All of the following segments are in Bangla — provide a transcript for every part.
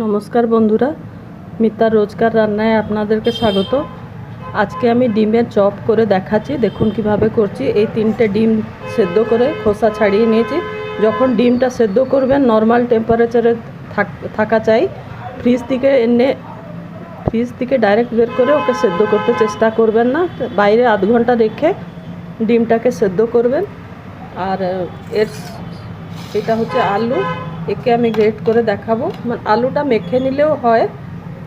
নমস্কার বন্ধুরা, মিতার রোজকার রান্নায় আপনাদেরকে স্বাগত। আজকে আমি ডিমের চপ করে দেখাচ্ছি। দেখুন কিভাবে করছি। এই 3টে ডিম সেদ্ধ করে খোসা ছাড়িয়ে নিয়েছি। যখন ডিমটা সেদ্ধ করবেন নর্মাল টেম্পারেচারে থাকা চাই। ফ্রিজ থেকে ডাইরেক্ট বের করে ওকে সেদ্ধ করতে চেষ্টা করবেন না। বাইরে আধ ঘন্টা রেখে ডিমটাকে সেদ্ধ করবেন। আর এটা হচ্ছে আলু, একে আমি গ্রেট করে দেখাবো। মানে আলুটা মেখে নিলেও হয়,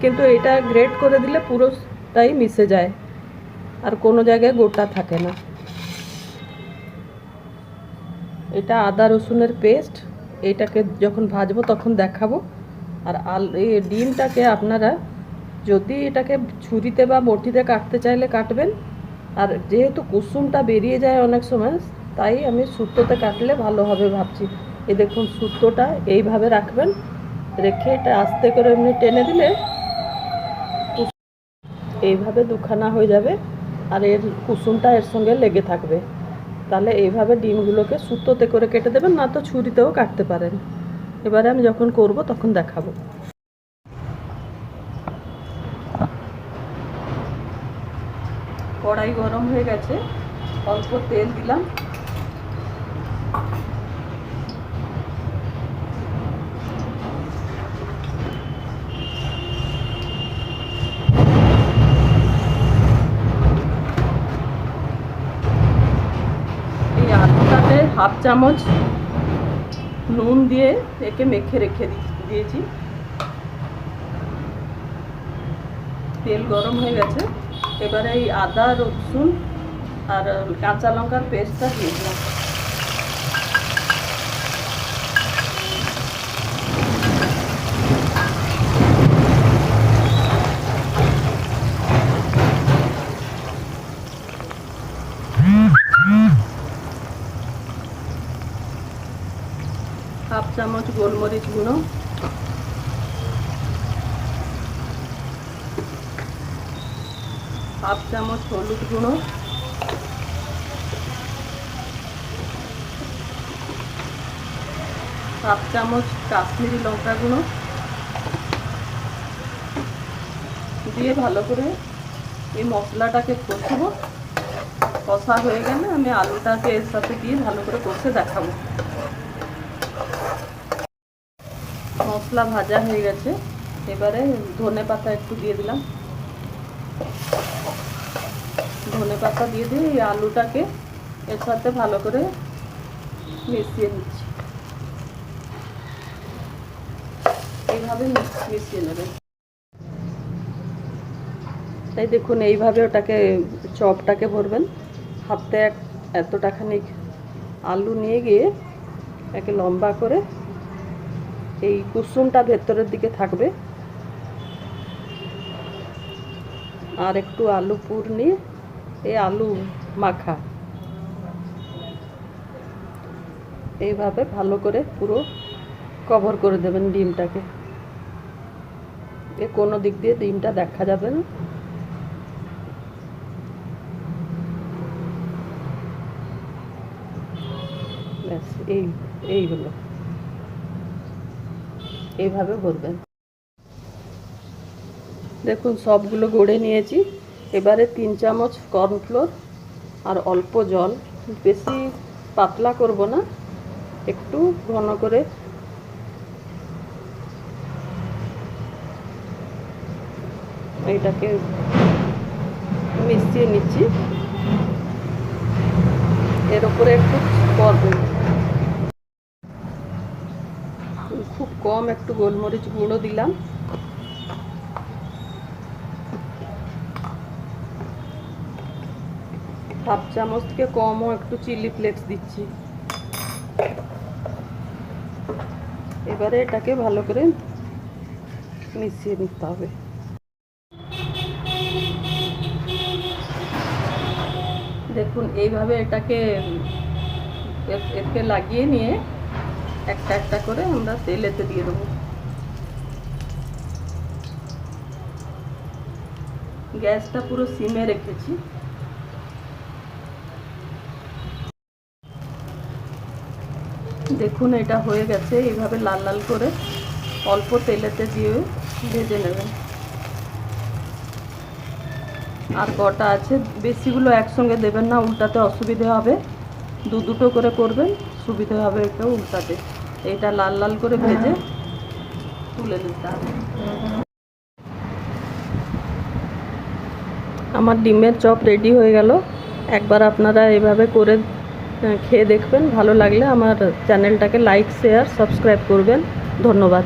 কিন্তু এটা গ্রেট করে দিলে পুরোটাই মিশে যায় আর কোনো জায়গায় গোটা থাকে না। এটা আদা রসুনের পেস্ট, এটাকে যখন ভাজবো তখন দেখাবো। আর এই ডিমটাকে আপনারা যদি এটাকে ছুরিতে বা বটিতে কাটতে চাইলে কাটবেন। আর যেহেতু কুসুমটা বেরিয়ে যায় অনেক সময়, তাই আমি সুতোতে কাটলে ভালো হবে ভাবছি। এই দেখুন, সুতোটা এইভাবে রাখবেন, রেখে এটা আস্তে করে এমনি টেনে দিলে এইভাবে দুখানা হয়ে যাবে আর এর কুসুমটা এর সঙ্গে লেগে থাকবে। তাহলে এইভাবে ডিমগুলোকে সুতোতে করে কেটে দেবেন, না তো ছুরিতেও কাটতে পারেন। এবারে আমি যখন করব তখন দেখাবো। কড়াই গরম হয়ে গেছে, অল্প তেল দিলাম। এই আলুটাতে হাফ চামচ নুন দিয়ে একে মেখে রেখে দিয়েছি। তেল গরম হয়ে গেছে, এবারে এই আদা রসুন আর কাঁচা লঙ্কার পেস্টটা দিয়ে দিলাম। হাফ চামচ গোলমরিচ গুঁড়ো, হাফ চামচ হলুদ গুঁড়ো, হাফ চামচ কাশ্মীরি লঙ্কা গুঁড়ো দিয়ে ভালো করে এই মশলাটাকে কষবো। কষা হয়ে গেলে আমি আলুটাকে এর সাথে দিয়ে ভালো করে কষে দেখাবো। মশলা ভাজা হয়ে গেছে, এবারে ধনে পাতা একটু দিয়ে দিলাম। ধনে পাতা দিয়ে এই আলুটাকে এর সাথে ভালো করে মিশিয়ে নিচ্ছি। এইভাবে মিশিয়ে নেবেন। তাই দেখুন, এইভাবে ওটাকে চপটাকে ভরবেন। হাতে এতটা খানিক আলু নিয়ে গিয়ে একে লম্বা করে এই কুসুমটা ভেতরের দিকে থাকবে, আর একটু আলু পুর নিয়ে এই আলু মাখা এইভাবে ভালো করে পুরো কভার করে দেবেন ডিমটাকে। কোনো দিক দিয়ে ডিমটা দেখা যাবে না। ব্যাস, এই হলো। এইভাবে ভরবেন। দেখুন, সবগুলো গড়ে নিয়েছি। এবারে 3 চামচ কর্নফ্লোর আর অল্প জল, বেশি পাতলা করব না, একটু ঘন করে এইটাকে মিশিয়ে নিচ্ছি। এর উপরে একটু খুব কম একটু গোলমরিচ গুঁড়ো দিলাম। হাফ চামচ থেকে কমও একটু চিলি ফ্লেক্স দিচ্ছি। এবারে এটাকে ভালো করে মিশিয়ে নিতে হবে। দেখুন, এইভাবে এটাকে লাগিয়ে নিয়ে একটা একটা করে আমরা তেলেতে দিয়ে দেবো। গ্যাসটা পুরো সিমে রেখেছি। দেখুন, এটা হয়ে গেছে। এইভাবে লাল লাল করে অল্প তেলেতে দিয়ে ভেজে নেবেন। আর কটা আছে, বেশিগুলো একসঙ্গে দেবেন না, উল্টাতে অসুবিধে হবে। দুটো করে করবেন, সুবিধে হবে একটু উল্টাতে। এইটা লাল লাল করে ভেজে তুলে নিতে হবে। আমার ডিমের চপ রেডি হয়ে গেল। একবার আপনারা এভাবে করে খেয়ে দেখবেন। ভালো লাগলে আমার চ্যানেলটাকে লাইক, শেয়ার, সাবস্ক্রাইব করবেন। ধন্যবাদ।